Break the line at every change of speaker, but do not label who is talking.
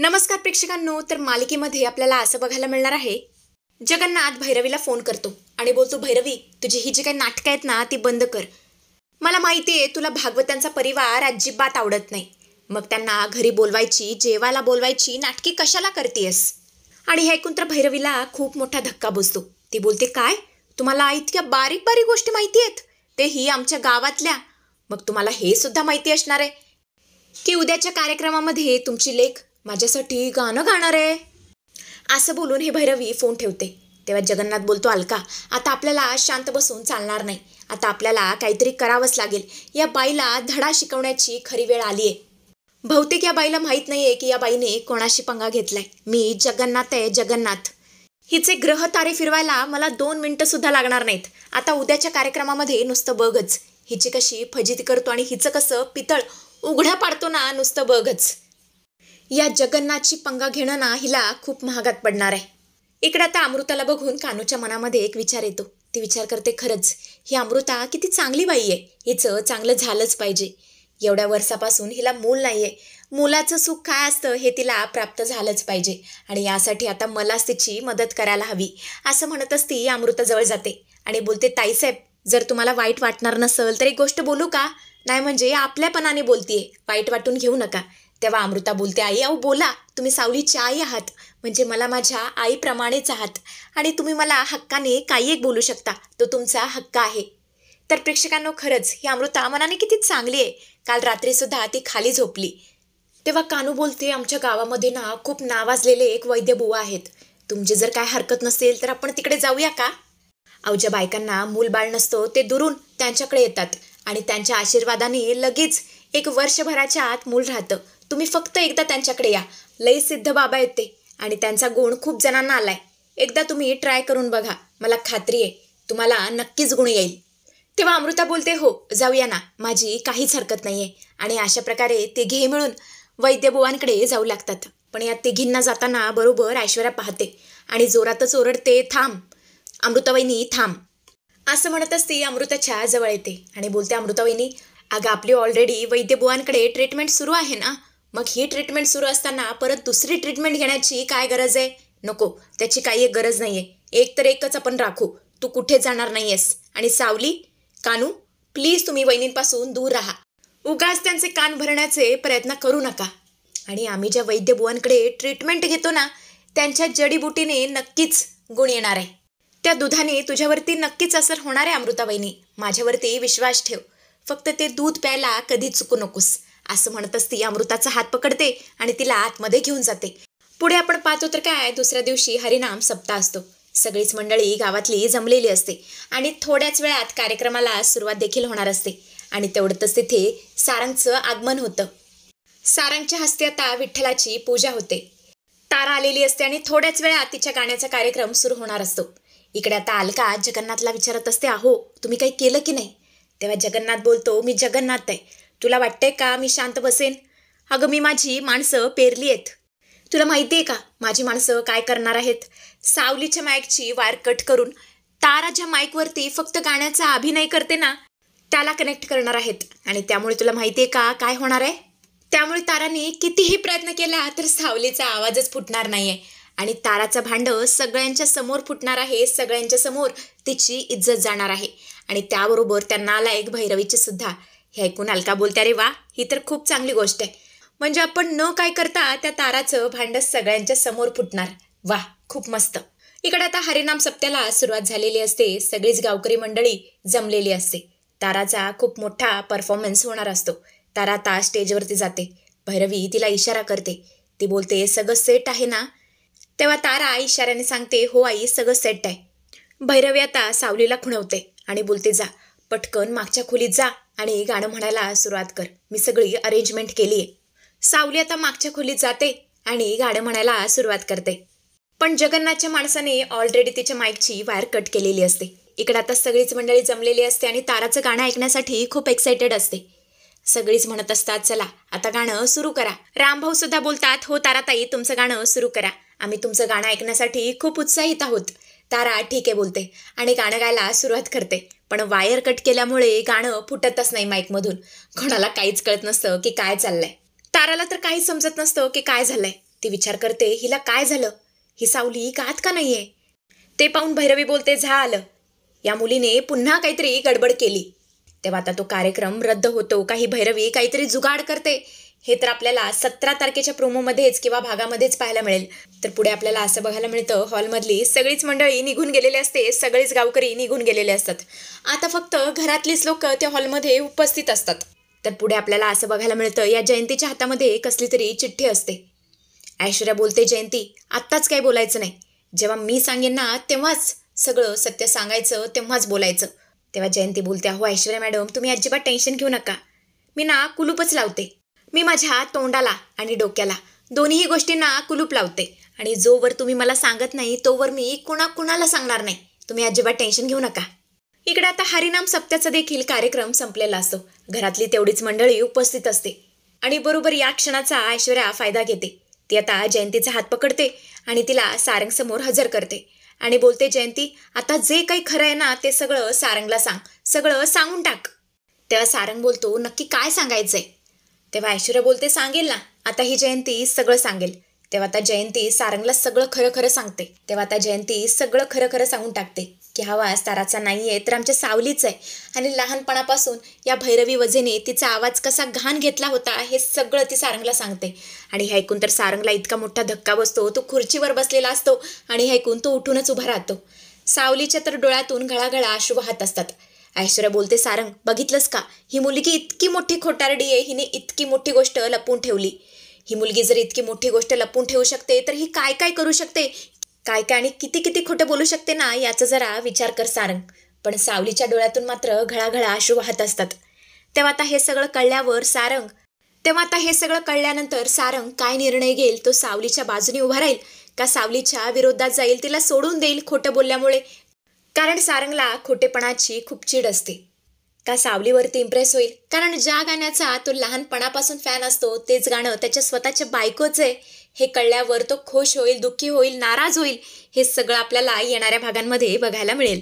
नमस्कार प्रेक्षकांनो, तर मालिकेमध्ये आपल्याला असं बघायला मिळणार आहे, जगन्नाथ भैरवीला फोन करतो आणि बोलतो, भैरवी तुझी ही जी काही नाटकं आहेत ना ती बंद कर. मला माहिती आहे तुला भागवतांचा परिवार अजिबात आवडत नाही. मग त्यांना घरी बोलवायची, जेवायला बोलवायची नाटकी कशाला करतेस? आणि हे ऐकून तर भैरवीला खूप मोठा धक्का बसतो. ती बोलते, काय तुम्हाला इतक्या बारीक बारीक गोष्टी माहिती आहेत, तेही आमच्या गावातल्या? मग तुम्हाला हे सुद्धा माहिती असणार आहे की उद्याच्या कार्यक्रमामध्ये तुमची लेक माझ्यासाठी गाणं गाणार आहे. असं बोलून हे भैरवी फोन ठेवते. तेव्हा जगन्नाथ बोलतो, अलका आता आपल्याला शांत बसून चालणार नाही. आता आपल्याला काहीतरी करावंच लागेल. या बाईला धडा शिकवण्याची खरी वेळ आली आहे. बहुतेक या बाईला माहीत नाही आहे की या बाईने कोणाशी पंगा घेतलाय. मी जगन्नाथ आहे, जगन्नाथ. हिचे ग्रह तारे फिरवायला मला 2 मिनिटं सुद्धा लागणार नाहीत. आता उद्याच्या कार्यक्रमामध्ये नुसतं बघच. हिची कशी फजिती करतो आणि हिचं कसं पितळ उघडा पाडतो ना, नुसतं बघच. या जगन्नाथची पंगा घेणं ना हिला खूप महागात पडणार आहे. इकडे आता अमृताला बघून कानूच्या मनामध्ये एक विचार येतो. ती विचार करते, खरंच ही अमृता किती चांगली बाई आहे. हिचं चांगलं झालंच पाहिजे. एवढ्या वर्षापासून हिला मूल नाही आहे. मुलाचं सुख काय असतं हे तिला प्राप्त झालंच पाहिजे आणि यासाठी आता मलाच तिची मदत करायला हवी. असं म्हणतच ती अमृताजवळ जाते आणि बोलते, ताईसाहेब जर तुम्हाला वाईट वाटणार नसेल तर एक गोष्ट बोलू का? नाही म्हणजे आपल्यापणाने बोलतीये, वाईट वाटून घेऊ नका. तेव्हा अमृता बोलते, आई अहो बोला, तुम्ही सावलीची आई आहात, म्हणजे मला माझ्या आईप्रमाणेच आहात आणि तुम्ही मला हक्काने काही एक बोलू शकता, तो तुमचा हक्क आहे. तर प्रेक्षकांनो, खरंच ही अमृता मनाने किती चांगली आहे. काल रात्रीसुद्धा ती खाली झोपली. तेव्हा कानू बोलते, आमच्या गावामध्ये ना खूप नावाजलेले एक वैद्यबुवा आहेत. तुमची जर काय हरकत नसेल तर आपण तिकडे जाऊया का? अहो ज्या बायकांना मूलबाळ नसतो ते दुरून त्यांच्याकडे येतात आणि त्यांच्या आशीर्वादाने लगेच 1 वर्षभराच्या आत मूल राहतं. तुम्ही फक्त एकदा त्यांच्याकडे या. लई सिद्ध बाबा आहेत ते आणि त्यांचा गुण खूप जणांना आलाय. एकदा तुम्ही ट्राय करून बघा, मला खात्री आहे तुम्हाला नक्कीच गुण येईल. तेव्हा अमृता बोलते, हो जाऊया ना, माझी काहीच हरकत नाही आहे. आणि अशा प्रकारे तिघे मिळून वैद्यबुवांकडे जाऊ लागतात. पण या तिघींना जाताना बरोबर ऐश्वर्या पाहते आणि जोरातच ओरडते, थांब अमृतावहिनी थांब. असं म्हणतच ती अमृताच्या जवळ येते आणि बोलते, अमृतावहिनी अगं आपली ऑलरेडी वैद्यबुवांकडे ट्रीटमेंट सुरू आहे ना, मग ही ट्रीटमेंट सुरू असताना परत दुसरी ट्रीटमेंट घेण्याची काय गरज आहे? नको, त्याची काही एक गरज नाही आहे. एक तर एकच आपण राखू. तू कुठे जाणार नाही आहेस. आणि सावली, कानू प्लीज तुम्ही वहिनींपासून दूर राहा. उगाच त्यांचे कान भरण्याचे प्रयत्न करू नका. आणि आम्ही ज्या वैद्यबुवांकडे ट्रीटमेंट घेतो ना, त्यांच्या जडीबुटीने नक्कीच गुण येणार आहे. त्या दुधाने तुझ्यावरती नक्कीच असर होणार आहे अमृतावहिनी. माझ्यावरती विश्वास ठेव. फक्त ते दूध प्यायला कधी चुकू नकोस. असं म्हणतच ती अमृताचा हात पकडते आणि तिला आतमध्ये घेऊन जाते. पुढे आपण पाहतो तर काय, दुसऱ्या दिवशी हरिनाम सप्ताह असतो. सगळीच मंडळी गावातली जमलेली असते आणि थोड्याच वेळात कार्यक्रमाला सुरुवात देखील होणार असते. आणि तेवढंच तिथे सारंगचं आगमन होतं. सारंगच्या हस्ते आता विठ्ठलाची पूजा होते. तारा आलेली असते आणि थोड्याच वेळात तिच्या गाण्याचा कार्यक्रम सुरू होणार असतो. इकडे आता अलका जगन्नाथला विचारत असते, अहो तुम्ही काही केलं की नाही? तेव्हा जगन्नाथ बोलतो, मी जगन्नाथ आहे. तुला वाटतंय का मी शांत बसेन? अगं मी माझी माणसं पेरली आहेत. तुला माहिती आहे का माझी माणसं काय करणार आहेत? सावलीच्या माईकची वायर कट करून तारा ज्या माईकवरती फक्त गाण्याचा अभिनय करते ना, त्याला कनेक्ट करणार आहेत. आणि त्यामुळे तुला माहिती आहे का काय होणार आहे? त्यामुळे ताराने कितीही प्रयत्न केला तर सावलीचा आवाजच फुटणार नाही आहे. आणि ताराचं भांडं सगळ्यांच्या समोर फुटणार आहे. सगळ्यांच्या समोर तिची इज्जत जाणार आहे. आणि त्याबरोबर त्या नालायक भैरवीची सुद्धा. हे ऐकून अलका बोलते, अरे वा, ही तर खूप चांगली गोष्ट आहे. म्हणजे आपण न काय करता त्या ताराचं भांडं सगळ्यांच्या समोर फुटणार. वा, खूप मस्त. इकडे आता हरिनाम सप्त्याला सुरुवात झालेली असते. सगळीच गावकरी मंडळी जमलेली असते. ताराचा खूप मोठा परफॉर्मन्स होणार असतो. तारा आता स्टेजवरती जाते. भैरवी तिला इशारा करते. ती बोलते, सगळं सेट आहे ना? तेव्हा तारा इशाऱ्याने सांगते, हो आई सगळं सेट आहे. भैरवी आता सावलीला खुणवते आणि बोलते, जा पटकन मागच्या खोलीत जा आणि गाणं म्हणायला सुरुवात कर. मी सगळी अरेंजमेंट केली आहे. सावली आता मागच्या खोलीत जाते आणि गाणं म्हणायला सुरुवात करते. पण जगन्नाथच्या माणसाने ऑलरेडी तिच्या माईकची वायर कट केलेली असते. इकडे आता सगळीच मंडळी जमलेली असते आणि ताराचं गाणं ऐकण्यासाठी खूप एक्सायटेड असते. सगळीच म्हणत असतात, चला आता गाणं सुरू करा. रामभाऊ सुद्धा बोलतात, हो ताराताई तुमचं गाणं सुरू करा. आम्ही तुमचं गाणं ऐकण्यासाठी खूप उत्साहित आहोत. तारा ठीक आहे बोलते आणि गाणं गायला सुरुवात करते. पण वायर कट केल्यामुळे गाणं फुटतच नाही माईकमधून. कोणाला काहीच कळत नसतं की काय चाललंय. ताराला तर काही समजत नसतं की काय झालंय. ती विचार करते, हिला काय झालं? ही सावली का आत का नाहीये? ते पाहून भैरवी बोलते, झालं, या मुलीने पुन्हा काहीतरी गडबड केली. तेव्हा आता तो कार्यक्रम रद्द होतो. काही भैरवी काहीतरी जुगाड करते. हे तर आपल्याला 17 तारखेच्या प्रोमोमध्येच किंवा भागामध्येच पाहायला मिळेल. तर पुढे आपल्याला असं बघायला मिळतं, हॉलमधली सगळीच मंडळी निघून गेलेली असते, सगळेच गावकरी निघून गेलेले असतात. आता फक्त घरातलीच लोक त्या हॉलमध्ये उपस्थित असतात. तर पुढे आपल्याला असं बघायला मिळतं, या जयंतीच्या हातामध्ये कसली तरी चिठ्ठी असते. ऐश्वर्या बोलते, जयंती आत्ताच काही बोलायचं नाही. जेव्हा मी सांगेन ना तेव्हाच सगळं सत्य सांगायचं, तेव्हाच बोलायचं. तेव्हा जयंती बोलते, अहो ऐश्वर्या मॅडम, तुम्ही अजिबात टेन्शन घेऊ नका. मी ना कुलूपच लावते. मी माझ्या तोंडाला आणि डोक्याला दोन्हीही गोष्टींना कुलूप लावते. आणि जोवर तुम्ही मला सांगत नाही तोवर मी कुणाला सांगणार नाही. तुम्ही अजिबात टेन्शन घेऊ नका. इकडे आता हरिनाम सप्त्याचा देखील कार्यक्रम संपलेला असतो. घरातली तेवढीच मंडळी उपस्थित असते. आणि बरोबर या क्षणाचा ऐश्वर्या फायदा घेते. ती आता जयंतीचा हात पकडते आणि तिला सारंगसमोर हजर करते आणि बोलते, जयंती आता जे काही खरं आहे ना ते सगळं सारंगला सांग, सगळं सांगून टाक. तेव्हा सारंग बोलतो, नक्की काय सांगायचंय? तेव्हा ऐश्वर्या बोलते, सांगेल ना, आता ही जयंती सगळं सांगेल. तेव्हा आता जयंती सारंगला सगळं खरं सांगते. तेव्हा आता जयंती सगळं खरं सांगून टाकते की हा आवाज ताराचा नाहीये, तर आमच्या सावलीच आहे. आणि लहानपणापासून या भैरवी वजेने तिचा आवाज कसा घाण घेतला होता हे सगळं ती सारंगला सांगते. आणि हे ऐकून तर सारंगला इतका मोठा धक्का बसतो. तो खुर्चीवर बसलेला असतो आणि हे ऐकून तो उठूनच उभा राहतो. सावलीच्या तर डोळ्यातून घळाघळा अश्रू वाहत असतात. ऐश्वर्या बोलते, सारंग बघितलंस का, ही मुलगी इतकी मोठी खोटारडी आहे. हिने इतकी मोठी गोष्ट लपवून ठेवली. ही मुलगी जर इतकी मोठी गोष्ट लपवून ठेवू शकते तर ही काय काय करू शकते, काय काय आणि किती खोटं बोलू शकते ना, याचा जरा विचार कर सारंग. पण सावलीच्या डोळ्यातून मात्र घळाघळा अश्रू वाहत असतात. तेव्हा आता हे सगळं कळल्यानंतर सारंग काय निर्णय घेईल? तो सावलीच्या बाजूने उभा राहील का सावलीच्या विरोधात जाईल, तिला सोडून देईल खोटं बोलल्यामुळे? कारण सारंगला खोटेपणाची खूप चीड असते. का सावलीवरती इम्प्रेस होईल? कारण ज्या गाण्याचा तो लहानपणापासून फॅन असतो तेच गाणं त्याच्या स्वतःच्या बायकोचं आहे हे कळल्यावर तो खुश होईल, दुःखी होईल, नाराज होईल, हे सगळं आपल्याला येणाऱ्या भागांमध्ये बघायला मिळेल.